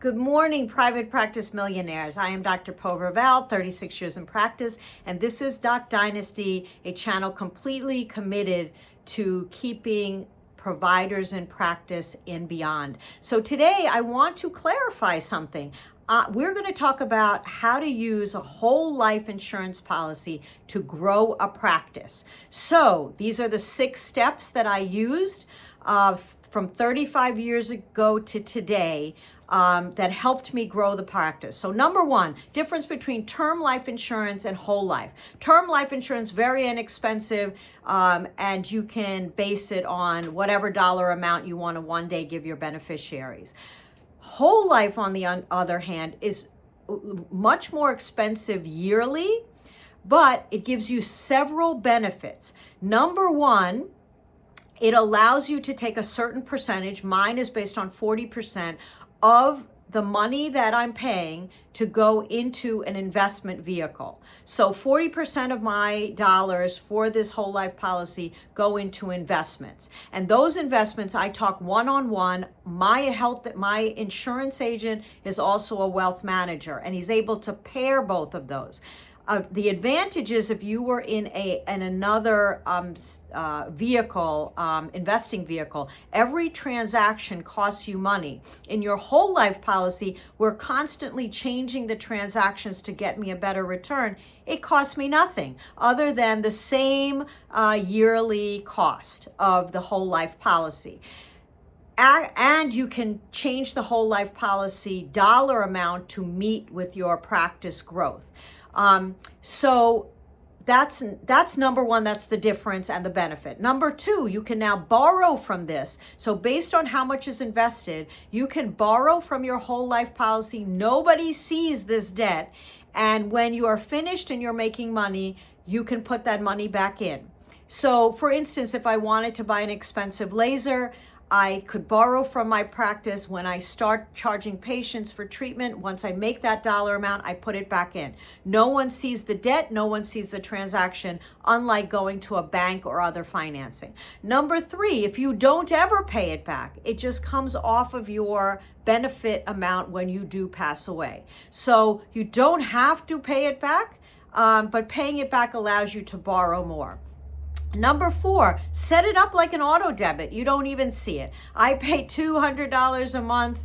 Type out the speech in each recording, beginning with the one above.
Good morning, private practice millionaires. I am Dr. Raval, 36 years in practice, and this is Doc Dynasty, a channel completely committed to keeping providers in practice and beyond. So today I want to clarify something. We're going to talk about how to use a whole life insurance policy to grow a practice. So these are the 6 steps that I used from 35 years ago to today that helped me grow the practice. So number 1, difference between term life insurance and whole life. Term life insurance, very inexpensive, and you can base it on whatever dollar amount you want to one day give your beneficiaries. Whole life, on the other hand, is much more expensive yearly, but it gives you several benefits. Number 1, it allows you to take a certain percentage, mine is based on 40%, of the money that I'm paying to go into an investment vehicle. So 40% of my dollars for this whole life policy go into investments. And those investments, I talk one-on-one. My insurance agent is also a wealth manager, and he's able to pair both of those. The advantage is if you were in another vehicle, investing vehicle, every transaction costs you money. In your whole life policy, we're constantly changing the transactions to get me a better return. It costs me nothing other than the same yearly cost of the whole life policy. And you can change the whole life policy dollar amount to meet with your practice growth. So that's number 1, that's the difference and the benefit. Number 2, you can now borrow from this. So based on how much is invested, you can borrow from your whole life policy. Nobody sees this debt. And when you are finished and you're making money, you can put that money back in. So for instance, if I wanted to buy an expensive laser, I could borrow from my practice. When I start charging patients for treatment, once I make that dollar amount, I put it back in. No one sees the debt, no one sees the transaction, unlike going to a bank or other financing. Number 3, if you don't ever pay it back, it just comes off of your benefit amount when you do pass away. So you don't have to pay it back, but paying it back allows you to borrow more. Number 4, set it up like an auto debit. You don't even see it. I pay $200 a month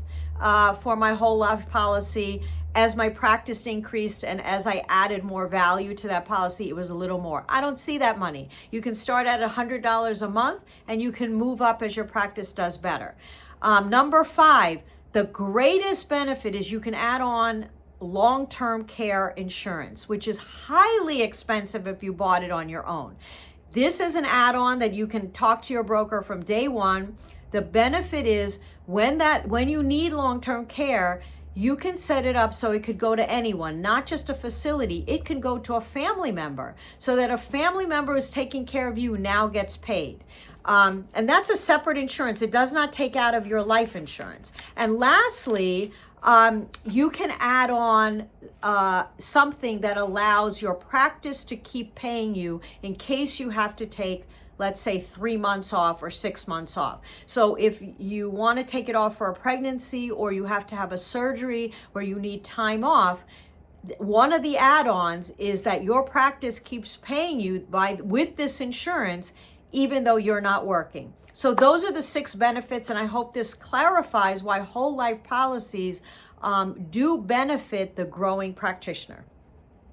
for my whole life policy. As my practice increased and as I added more value to that policy, it was a little more. I don't see that money. You can start at $100 a month and you can move up as your practice does better. Number 5, the greatest benefit is you can add on long-term care insurance, which is highly expensive if you bought it on your own. This is an add-on that you can talk to your broker from day 1. The benefit is when you need long-term care, you can set it up so it could go to anyone, not just a facility. It can go to a family member, so that a family member who's taking care of you now gets paid. And that's a separate insurance. It does not take out of your life insurance. And lastly, you can add on something that allows your practice to keep paying you in case you have to take, let's say, 3 months off or 6 months off. So if you want to take it off for a pregnancy or you have to have a surgery where you need time off, one of the add-ons is that your practice keeps paying you with this insurance even though you're not working. So those are the 6 benefits, and I hope this clarifies why whole life policies do benefit the growing practitioner.